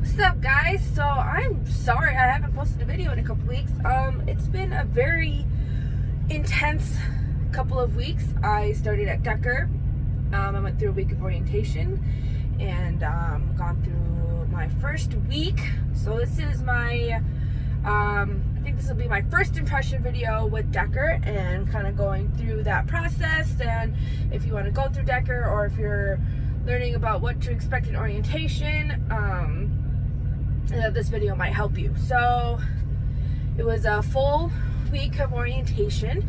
What's up, guys? So I'm sorry I haven't posted a video in a couple weeks. It's been a very intense couple of weeks. I started at Decker. I went through a week of orientation and gone through my first week. So this is my I think this will be my first impression video with Decker and kind of going through that process. And if you want to go through Decker or if you're learning about what to expect in orientation, this video might help you. So it was a full week of orientation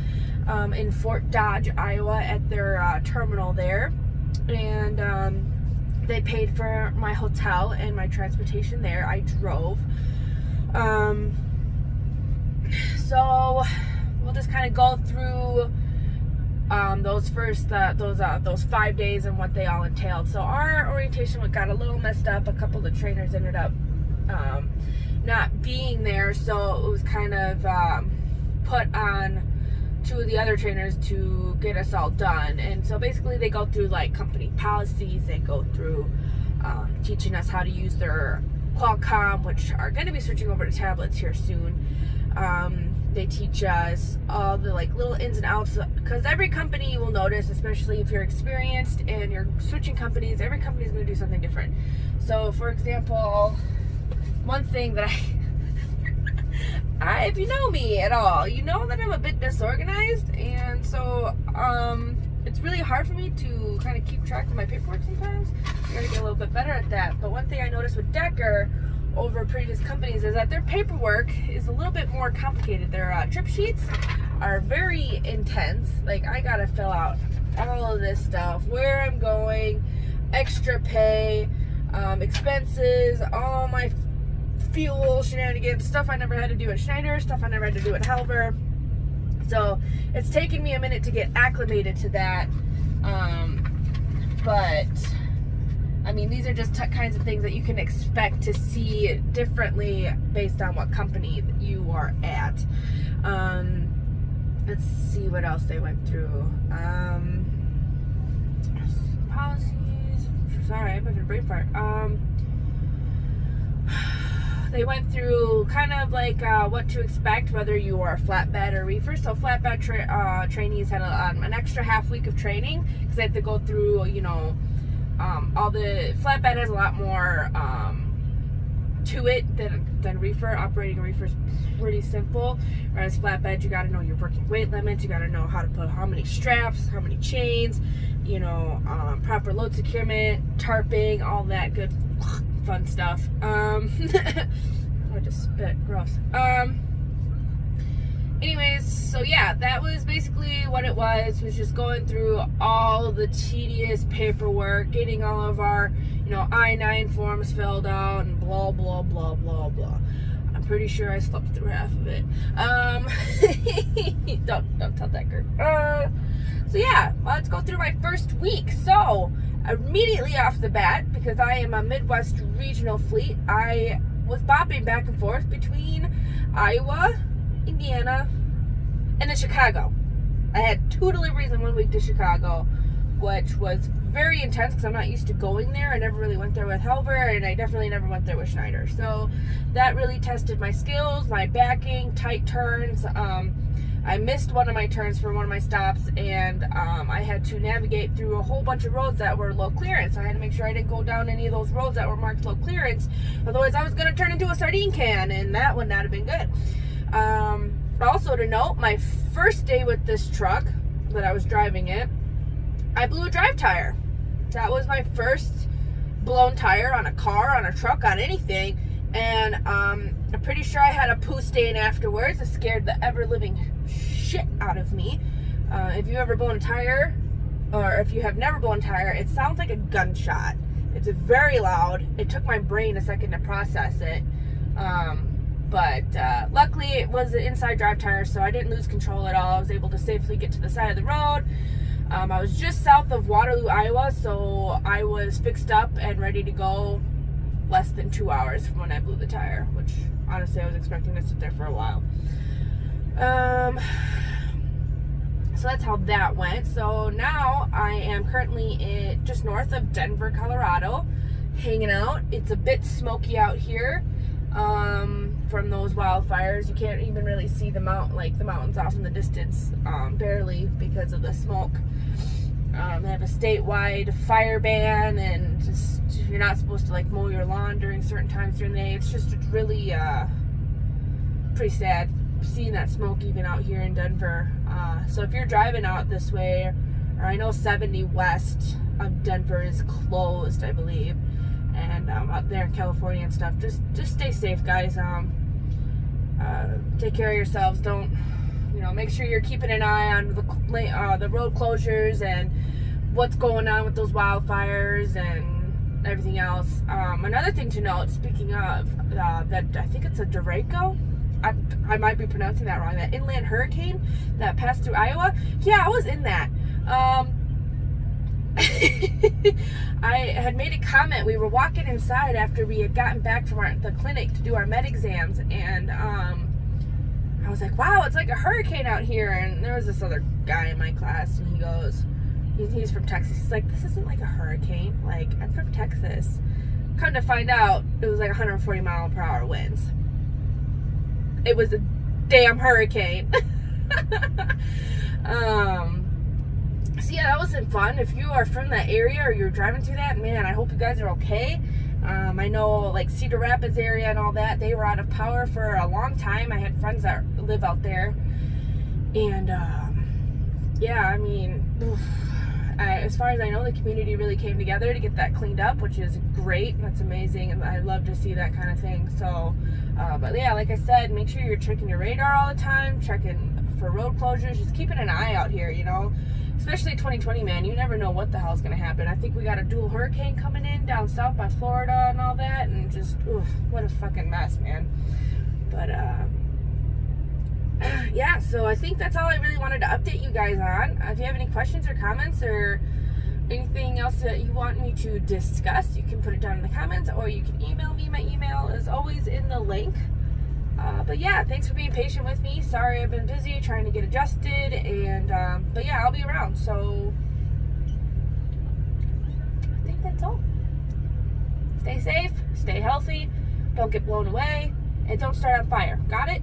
in Fort Dodge, Iowa at their terminal there, and they paid for my hotel and my transportation there. I drove. So we'll just kind of go through those 5 days and what they all entailed. So our orientation got a little messed up. A couple of the trainers ended up not being there, so it was kind of put on two of the other trainers to get us all done. And so basically they go through like company policies, they go through teaching us how to use their Qualcomm, which are going to be switching over to tablets here soon. They teach us all the like little ins and outs, because every company you will notice, especially if you're experienced and you're switching companies, every company is going to do something different. So for example, one thing that if you know me at all, you know that I'm a bit disorganized, and so it's really hard for me to kind of keep track of my paperwork sometimes. I gotta get a little bit better at that. But one thing I noticed with Decker over previous companies is that their paperwork is a little bit more complicated. Their trip sheets are very intense. Like, I gotta fill out all of this stuff, where I'm going, extra pay, expenses, all my fuel shenanigans, stuff I never had to do at Schneider, stuff I never had to do at Helver. So it's taken me a minute to get acclimated to that. But I mean, these are just kinds of things that you can expect to see differently based on what company you are at. Let's see what else they went through. Policies. Sorry, I'm having a brain fart. They went through kind of like what to expect, whether you are flatbed or reefer. So flatbed trainees had an extra half week of training because they had to go through, you know, all the flatbed has a lot more to it than reefer. Operating a reefer is pretty simple, whereas flatbed, you got to know your working weight limits, you got to know how to put how many straps, how many chains, you know, proper load securement, tarping, all that good fun stuff. I just spit, gross. Anyways, so yeah, that was basically what it was just going through all the tedious paperwork, getting all of our, you know, I-9 forms filled out and blah, blah, blah, blah, blah. I'm pretty sure I slept through half of it. Don't tell Decker. So yeah, let's go through my first week. So immediately off the bat, because I am a Midwest regional fleet, I was bopping back and forth between Iowa, Indiana, and then Chicago. I had 2 deliveries in 1 week to Chicago, which was very intense because I'm not used to going there. I never really went there with Helver, and I definitely never went there with Schneider. So that really tested my skills, my backing, tight turns. I missed one of my turns for one of my stops, and I had to navigate through a whole bunch of roads that were low clearance. I had to make sure I didn't go down any of those roads that were marked low clearance. Otherwise, I was going to turn into a sardine can, and that would not have been good. Also to note, my first day with this truck that I was driving it, I blew a drive tire. That was my first blown tire on a car, on a truck, on anything. And I'm pretty sure I had a poo stain afterwards. It scared the ever-living shit out of me. If you ever blown a tire, or if you have never blown a tire, it sounds like a gunshot. It's very loud. It took my brain a second to process it. But luckily it was an inside drive tire, so I didn't lose control at all. I was able to safely get to the side of the road. I was just south of Waterloo, Iowa, so I was fixed up and ready to go less than 2 hours from when I blew the tire, which honestly I was expecting to sit there for a while. So that's how that went. So now I am currently just north of Denver, Colorado, hanging out. It's a bit smoky out here from those wildfires. You can't even really see the mountains off in the distance, barely, because of the smoke. They have a statewide fire ban, and just you're not supposed to like mow your lawn during certain times during the day. It's really pretty sad seeing that smoke even out here in Denver. So if you're driving out this way, or I know 70 west of Denver is closed, I believe, and out there in California and stuff, just stay safe, guys. Take care of yourselves. Don't, make sure you're keeping an eye on the road closures and what's going on with those wildfires and everything else. Another thing to note, speaking of that, I think it's a Derecho. I might be pronouncing that wrong. That inland hurricane that passed through Iowa. Yeah, I was in that. I had made a comment. We were walking inside after we had gotten back from the clinic to do our med exams, and I was like, wow, it's like a hurricane out here. And there was this other guy in my class, and he goes, he's from Texas. He's like, this isn't like a hurricane. Like, I'm from Texas. Come to find out, it was like 140 mile per hour winds. It was a damn hurricane. So yeah, that wasn't fun. If you are from that area or you're driving through that, man, I hope you guys are okay. I know like Cedar Rapids area and all that, they were out of power for a long time. I had friends that live out there, and yeah, I mean, as far as I know, the community really came together to get that cleaned up, which is great. That's amazing, and I love to see that kind of thing. So but yeah, like I said, make sure you're checking your radar all the time, checking for road closures, just keeping an eye out here, especially 2020, man. You never know what the hell's gonna happen. I think we got a dual hurricane coming in down south by Florida and all that, and just what a fucking mess, man. But yeah, so I think that's all I really wanted to update you guys on. If you have any questions or comments or anything else that you want me to discuss, you can put it down in the comments, or you can email me. My email is always in the link. But yeah, thanks for being patient with me. Sorry I've been busy trying to get adjusted, and but yeah, I'll be around. So I think that's all. Stay safe, stay healthy, don't get blown away, and don't start on fire. Got it?